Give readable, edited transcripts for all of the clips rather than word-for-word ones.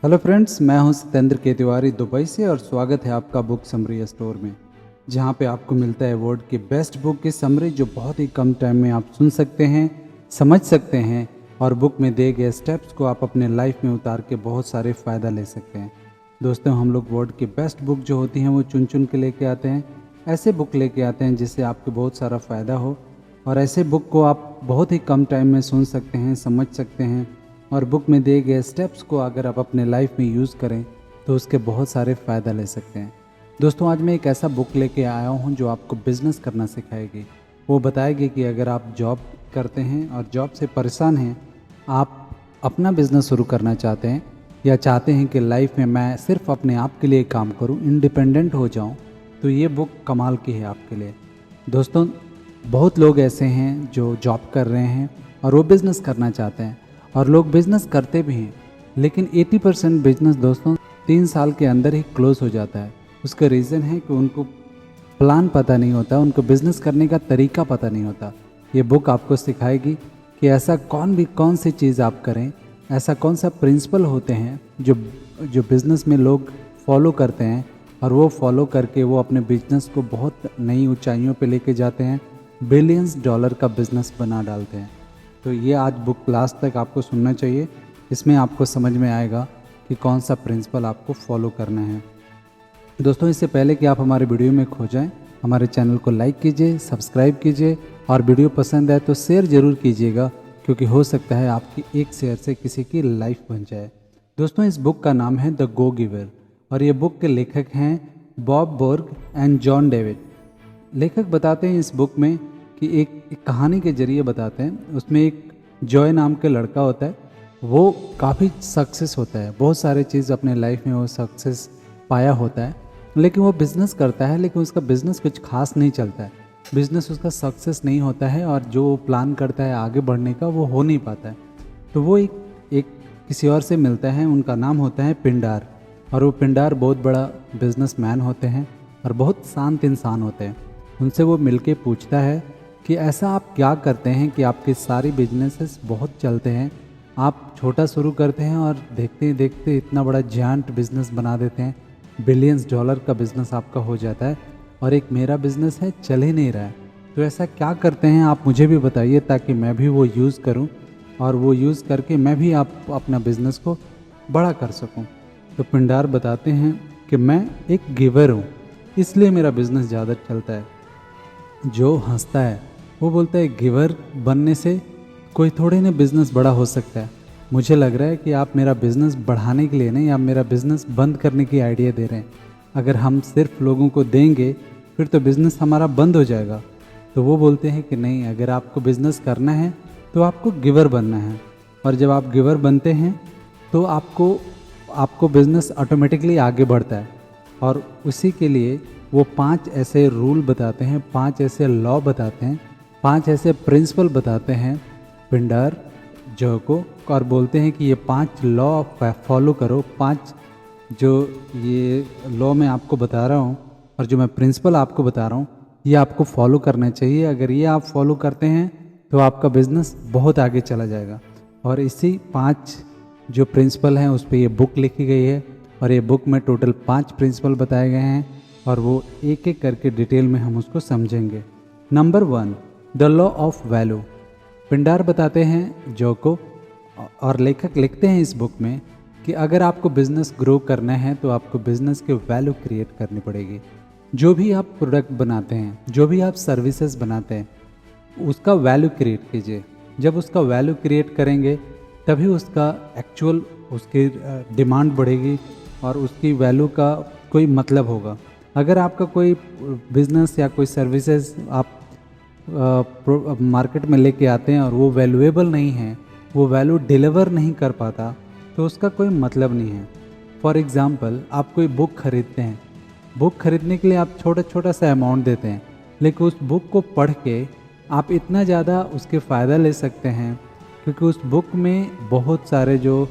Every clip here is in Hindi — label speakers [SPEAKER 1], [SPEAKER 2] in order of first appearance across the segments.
[SPEAKER 1] हेलो फ्रेंड्स, मैं हूं सत्येंद्र के तिवारी दुबई से और स्वागत है आपका बुक समरी स्टोर में, जहां पे आपको मिलता है वर्ल्ड की बेस्ट बुक की समरी जो बहुत ही कम टाइम में आप सुन सकते हैं, समझ सकते हैं और बुक में दिए गए स्टेप्स को आप अपने लाइफ में उतार के बहुत सारे फ़ायदा ले सकते हैं। दोस्तों, हम लोग वर्ल्ड की बेस्ट बुक जो होती हैं वो चुन चुन के लेके आते हैं। ऐसे बुक लेके आते हैं जिससे आपको बहुत सारा फ़ायदा हो और ऐसे बुक को आप बहुत ही कम टाइम में सुन सकते हैं, समझ सकते हैं और बुक में दिए गए स्टेप्स को अगर आप अपने लाइफ में यूज़ करें तो उसके बहुत सारे फ़ायदा ले सकते हैं। दोस्तों, आज मैं एक ऐसा बुक लेके आया हूँ जो आपको बिज़नेस करना सिखाएगी। वो बताएगी कि अगर आप जॉब करते हैं और जॉब से परेशान हैं, आप अपना बिज़नेस शुरू करना चाहते हैं या चाहते हैं कि लाइफ में मैं सिर्फ अपने आप के लिए काम करूं, इंडिपेंडेंट हो जाऊं, तो ये बुक कमाल की है आपके लिए। दोस्तों, बहुत लोग ऐसे हैं जो जॉब कर रहे हैं और वो बिज़नेस करना चाहते हैं और लोग बिज़नेस करते भी हैं, लेकिन 80% बिजनेस दोस्तों 3 साल के अंदर ही क्लोज हो जाता है। उसका रीज़न है कि उनको प्लान पता नहीं होता, उनको बिज़नेस करने का तरीका पता नहीं होता। ये बुक आपको सिखाएगी कि ऐसा कौन सी चीज़ आप करें, ऐसा कौन सा प्रिंसिपल होते हैं जो बिज़नेस में लोग फॉलो करते हैं और वो फॉलो करके वो अपने बिजनेस को बहुत नई ऊंचाइयों पे लेके जाते हैं, बिलियंस डॉलर का बिज़नेस बना डालते हैं। तो ये आज बुक लास्ट तक आपको सुनना चाहिए। इसमें आपको समझ में आएगा कि कौन सा प्रिंसिपल आपको फॉलो करना है। दोस्तों, इससे पहले कि आप हमारे वीडियो में खो जाएं, हमारे चैनल को लाइक कीजिए, सब्सक्राइब कीजिए और वीडियो पसंद आए तो शेयर ज़रूर कीजिएगा, क्योंकि हो सकता है आपकी एक शेयर से किसी की लाइफ बन जाए। दोस्तों, इस बुक का नाम है द गो गिवर और ये बुक के लेखक हैं बॉब बोर्ग एंड जॉन डेविड। लेखक बताते हैं इस बुक में कि एक कहानी के जरिए बताते हैं। उसमें एक जॉय नाम के लड़का होता है, वो काफ़ी सक्सेस होता है, बहुत सारे चीज़ अपने लाइफ में वो सक्सेस पाया होता है, लेकिन वो बिज़नेस करता है, लेकिन उसका बिज़नेस कुछ खास नहीं चलता है, बिज़नेस उसका सक्सेस नहीं होता है और जो वो प्लान करता है आगे बढ़ने का वो हो नहीं पाता है। तो वो एक किसी और से मिलता है, उनका नाम होता है पिंडार, और वो पिंडार बहुत बड़ा बिजनेसमैन होते हैं और बहुत शांत इंसान होते हैं। उनसे वो मिलके पूछता है कि ऐसा आप क्या करते हैं कि आपके सारी बिजनेसेस बहुत चलते हैं, आप छोटा शुरू करते हैं और देखते देखते इतना बड़ा जायंट बिजनेस बना देते हैं, बिलियंस डॉलर का बिजनेस आपका हो जाता है, और एक मेरा बिजनेस है चल ही नहीं रहा है। तो ऐसा क्या करते हैं आप मुझे भी बताइए, ताकि मैं भी वो यूज़ करूं और वो यूज़ करके मैं भी आप अपना बिजनेस को बड़ा कर सकूं। तो पिंडार बताते हैं कि मैं एक गिवर हूं, इसलिए मेरा बिजनेस ज़्यादा चलता है। जो हंसता है वो बोलता है गिवर बनने से कोई थोड़े ना बिज़नेस बड़ा हो सकता है। मुझे लग रहा है कि आप मेरा बिज़नेस बढ़ाने के लिए नहीं, आप मेरा बिज़नेस बंद करने की आइडिया दे रहे हैं। अगर हम सिर्फ लोगों को देंगे फिर तो बिज़नेस हमारा बंद हो जाएगा। तो वो बोलते हैं कि नहीं, अगर आपको बिज़नेस करना है तो आपको गिवर बनना है, और जब आप गिवर बनते हैं तो आपको बिज़नेस ऑटोमेटिकली आगे बढ़ता है। और उसी के लिए वो 5 ऐसे रूल बताते हैं, 5 ऐसे लॉ बताते हैं, 5 ऐसे प्रिंसिपल बताते हैं पिंडार जो को, और बोलते हैं कि ये 5 लॉ फॉलो करो। 5 जो ये लॉ मैं आपको बता रहा हूँ और जो मैं प्रिंसिपल आपको बता रहा हूँ, ये आपको फॉलो करना चाहिए। अगर ये आप फॉलो करते हैं तो आपका बिज़नेस बहुत आगे चला जाएगा। और इसी 5 जो प्रिंसिपल हैं उस पर ये बुक लिखी गई है, और ये बुक में टोटल 5 प्रिंसिपल बताए गए हैं और वो एक एक करके डिटेल में हम उसको समझेंगे। Number 1, the law of value. Pindar बताते हैं जो को, और लेखक लिखते हैं इस बुक में कि अगर आपको बिज़नेस ग्रो करना है तो आपको बिज़नेस के वैल्यू क्रिएट करनी पड़ेगी। जो भी आप प्रोडक्ट बनाते हैं, जो भी आप सर्विसेज बनाते हैं, उसका वैल्यू क्रिएट कीजिए। जब उसका वैल्यू क्रिएट करेंगे तभी उसका एक्चुअल उसकी डिमांड बढ़ेगी और उसकी वैल्यू का कोई मतलब होगा। अगर आपका कोई बिज़नेस या कोई सर्विसेज आप मार्केट में लेके आते हैं और वो वैल्यूएबल नहीं है, वो वैल्यू डिलीवर नहीं कर पाता, तो उसका कोई मतलब नहीं है। फॉर एग्ज़ाम्पल, आप कोई बुक खरीदते हैं, बुक खरीदने के लिए आप छोटा छोटा सा अमाउंट देते हैं, लेकिन उस बुक को पढ़ के आप इतना ज़्यादा उसके फ़ायदा ले सकते हैं, क्योंकि उस बुक में बहुत सारे जो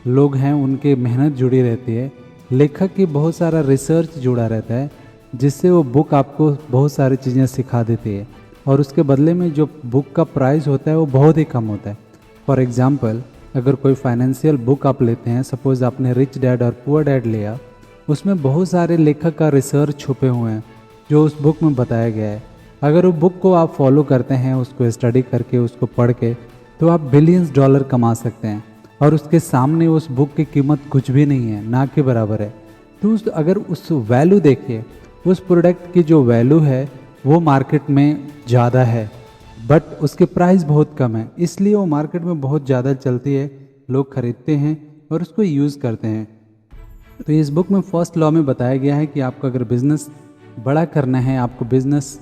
[SPEAKER 1] लोग हैं उनकी मेहनत जुड़ी रहती है, लेखक की बहुत सारा रिसर्च जुड़ा रहता है, जिससे वो बुक आपको बहुत सारी चीज़ें सिखा देती है, और उसके बदले में जो बुक का प्राइस होता है वो बहुत ही कम होता है। फॉर एग्ज़ाम्पल, अगर कोई फाइनेंशियल बुक आप लेते हैं, सपोज़ आपने रिच डैड और पुअर डैड लिया, उसमें बहुत सारे लेखक का रिसर्च छुपे हुए हैं जो उस बुक में बताया गया है। अगर वो बुक को आप फॉलो करते हैं, उसको स्टडी करके, उसको पढ़ के, तो आप बिलियंस डॉलर कमा सकते हैं। और उसके सामने उस बुक की कीमत कुछ भी नहीं है, ना के बराबर है। तो अगर उस वैल्यू देखिए, उस प्रोडक्ट की जो वैल्यू है वो मार्केट में ज़्यादा है, बट उसके प्राइस बहुत कम है, इसलिए वो मार्केट में बहुत ज़्यादा चलती है, लोग खरीदते हैं और उसको यूज़ करते हैं। तो इस बुक में फर्स्ट लॉ में बताया गया है कि आपको अगर बिज़नेस बड़ा करना है, आपको बिज़नेस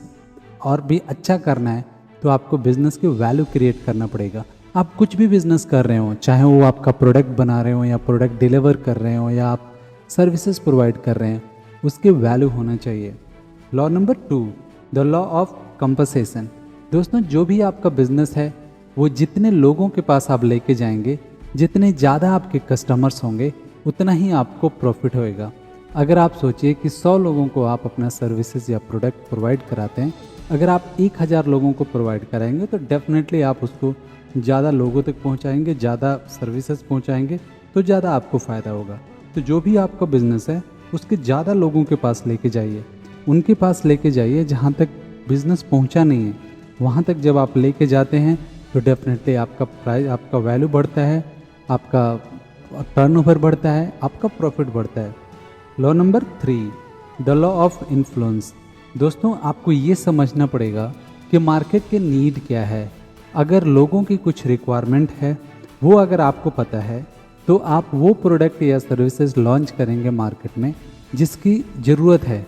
[SPEAKER 1] और भी अच्छा करना है, तो आपको बिज़नेस की वैल्यू क्रिएट करना पड़ेगा। आप कुछ भी बिज़नेस कर रहे हो, चाहे वो आपका प्रोडक्ट बना रहे हो या प्रोडक्ट डिलीवर कर रहे हो या आप सर्विसेज प्रोवाइड कर रहे हैं, उसके वैल्यू होना चाहिए। Law number 2, the law of compensation. दोस्तों, जो भी आपका बिजनेस है वो जितने लोगों के पास आप लेके जाएंगे, जितने ज़्यादा आपके कस्टमर्स होंगे, उतना ही आपको प्रॉफिट होएगा। अगर आप सोचिए कि 100 लोगों को आप अपना सर्विसेज या प्रोडक्ट प्रोवाइड कराते हैं, अगर आप 1000 लोगों को प्रोवाइड कराएंगे तो डेफिनेटली आप उसको ज़्यादा लोगों तक पहुंचाएंगे, ज़्यादा सर्विसेज पहुंचाएंगे, तो ज़्यादा आपको फ़ायदा होगा। तो जो भी आपका बिजनेस है उसके ज़्यादा लोगों के पास लेके जाइए, उनके पास लेके जाइए जहाँ तक बिज़नेस पहुँचा नहीं है। वहाँ तक जब आप लेके जाते हैं तो डेफिनेटली आपका प्राइस, आपका वैल्यू बढ़ता है, आपका टर्नओवर बढ़ता है, आपका प्रॉफिट बढ़ता है। Law number 3, the law of influence. दोस्तों, आपको ये समझना पड़ेगा कि मार्केट के नीड क्या है। अगर लोगों की कुछ रिक्वायरमेंट है, वो अगर आपको पता है, तो आप वो प्रोडक्ट या सर्विसेज लॉन्च करेंगे मार्केट में जिसकी ज़रूरत है।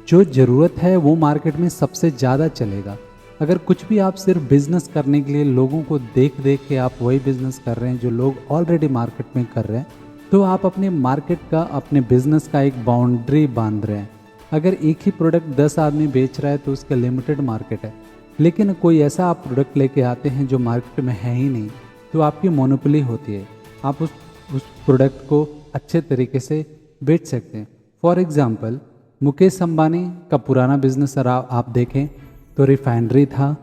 [SPEAKER 1] जो ज़रूरत है वो मार्केट में सबसे ज़्यादा चलेगा। अगर कुछ भी आप सिर्फ बिज़नेस करने के लिए लोगों को देख देख के आप वही बिज़नेस कर रहे हैं जो लोग ऑलरेडी मार्केट में कर रहे हैं, तो आप अपने मार्केट का, अपने बिज़नेस का एक बाउंड्री बांध रहे हैं। अगर एक ही प्रोडक्ट 10 आदमी बेच रहा है तो उसका लिमिटेड मार्केट है, लेकिन कोई ऐसा आप प्रोडक्ट लेके आते हैं जो मार्केट में है ही नहीं, तो आपकी मोनोपोली होती है। आप उस प्रोडक्ट को अच्छे तरीके से बेच सकते हैं। फॉर एग्ज़ाम्पल, मुकेश अंबानी का पुराना बिजनेस अगर आप देखें तो रिफाइनरी था,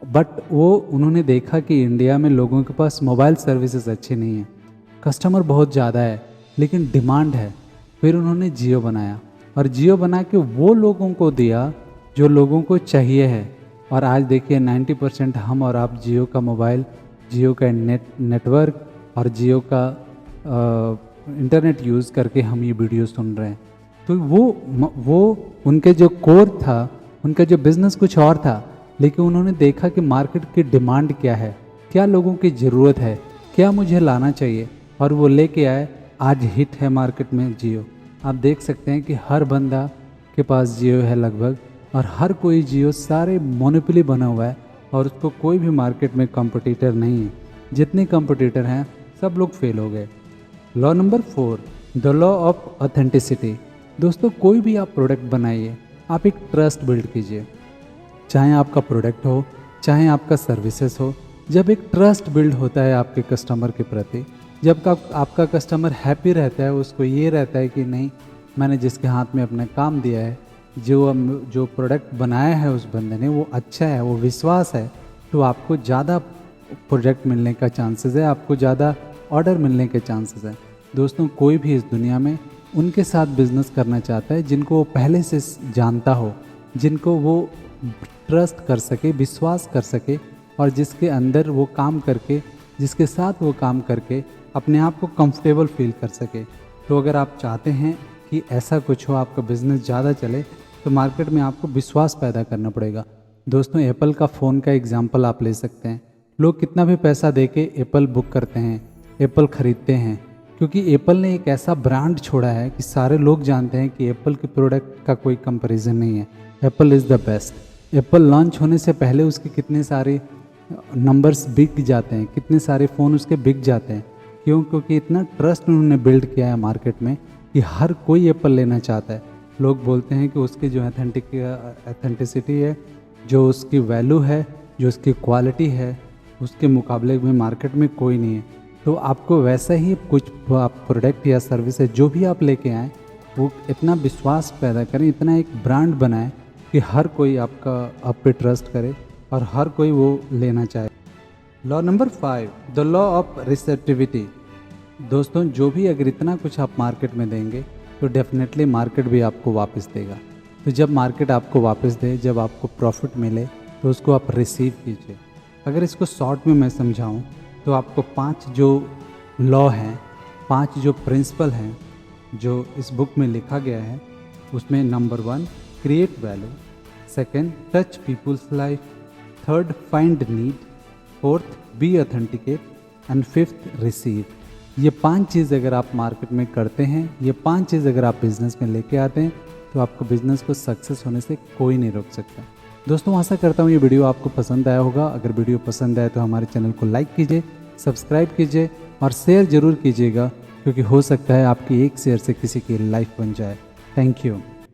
[SPEAKER 1] बट वो उन्होंने देखा कि इंडिया में लोगों के पास मोबाइल सर्विसेज अच्छी नहीं है, कस्टमर बहुत ज़्यादा है लेकिन डिमांड है। फिर उन्होंने जियो बनाया और जियो बना के वो लोगों को दिया जो लोगों को चाहिए है। और आज देखिए 90% हम और आप जियो का मोबाइल, जियो का नेटवर्क और जियो का इंटरनेट यूज़ करके हम ये वीडियो सुन रहे हैं। तो वो उनके जो कोर था, उनका जो बिज़नेस कुछ और था, लेकिन उन्होंने देखा कि मार्केट की डिमांड क्या है, क्या लोगों की ज़रूरत है, क्या मुझे लाना चाहिए, और वो लेके आए। आज हिट है मार्केट में जियो। आप देख सकते हैं कि हर बंदा के पास जियो है लगभग, और हर कोई जियो, सारे मोनोपोली बना हुआ है और उसको कोई भी मार्केट में कंपटीटर नहीं है। जितने कंपटीटर हैं सब लोग फेल हो गए। Law number 4, the law of authenticity. दोस्तों, कोई भी आप प्रोडक्ट बनाइए, आप एक ट्रस्ट बिल्ड कीजिए, चाहे आपका प्रोडक्ट हो, चाहे आपका सर्विसेज हो। जब एक ट्रस्ट बिल्ड होता है आपके कस्टमर के प्रति, जब आपका कस्टमर हैप्पी रहता है, उसको ये रहता है कि नहीं, मैंने जिसके हाथ में अपना काम दिया है, जो प्रोडक्ट बनाया है उस बंदे ने, वो अच्छा है, वो विश्वास है, तो आपको ज़्यादा प्रोजेक्ट मिलने का चांसेस है, आपको ज़्यादा ऑर्डर मिलने के चांसेस है। दोस्तों, कोई भी इस दुनिया में उनके साथ बिजनेस करना चाहता है जिनको वो पहले से जानता हो, जिनको वो ट्रस्ट कर सके, विश्वास कर सके, और जिसके अंदर वो काम करके, जिसके साथ वो काम करके अपने आप को कंफर्टेबल फील कर सके। तो अगर आप चाहते हैं कि ऐसा कुछ हो, आपका बिजनेस ज़्यादा चले, तो मार्केट में आपको विश्वास पैदा करना पड़ेगा। दोस्तों, एप्पल का फ़ोन का एग्जाम्पल आप ले सकते हैं। लोग कितना भी पैसा दे के एप्पल बुक करते हैं, एप्पल ख़रीदते हैं, क्योंकि एप्पल ने एक ऐसा ब्रांड छोड़ा है कि सारे लोग जानते हैं कि एप्पल के प्रोडक्ट का कोई कंपैरिजन नहीं है। Apple is the best. Apple launch होने से पहले उसके कितने सारे नंबर्स बिक जाते हैं, कितने सारे फ़ोन उसके बिक जाते हैं। क्यों? क्योंकि इतना ट्रस्ट उन्होंने बिल्ड किया है मार्केट में कि हर कोई एप्पल लेना चाहता है। लोग बोलते हैं कि उसकी जो ऑथेंटिसिटी है, जो उसकी वैल्यू है, जो उसकी क्वालिटी है, उसके मुकाबले में मार्केट में कोई नहीं है। तो आपको वैसा ही कुछ प्रोडक्ट या सर्विस है, जो भी आप लेके आएँ, वो इतना विश्वास पैदा करें, इतना एक ब्रांड बनाएं कि हर कोई आप पे ट्रस्ट करे और हर कोई वो लेना चाहे। Law number 5, the law of receptivity. दोस्तों, जो भी अगर इतना कुछ आप मार्केट में देंगे तो डेफिनेटली मार्केट भी आपको वापस देगा। तो जब मार्केट आपको वापस दे, जब आपको प्रॉफिट मिले, तो उसको आप रिसीव कीजिए। अगर इसको शॉर्ट में मैं समझाऊं तो आपको 5 जो लॉ हैं, 5 जो प्रिंसिपल हैं जो इस बुक में लिखा गया है, उसमें number 1 create value, second touch people's life, third find need, fourth be authenticate and fifth receive. ये 5 चीज़ अगर आप मार्केट में करते हैं, ये 5 चीज़ अगर आप बिज़नेस में लेके आते हैं, तो आपको बिज़नेस को सक्सेस होने से कोई नहीं रोक सकता। दोस्तों, आशा करता हूँ ये वीडियो आपको पसंद आया होगा। अगर वीडियो पसंद आए तो हमारे चैनल को लाइक कीजिए, सब्सक्राइब कीजिए और शेयर ज़रूर कीजिएगा, क्योंकि हो सकता है आपकी एक शेयर से किसी की लाइफ बन जाए। Thank you.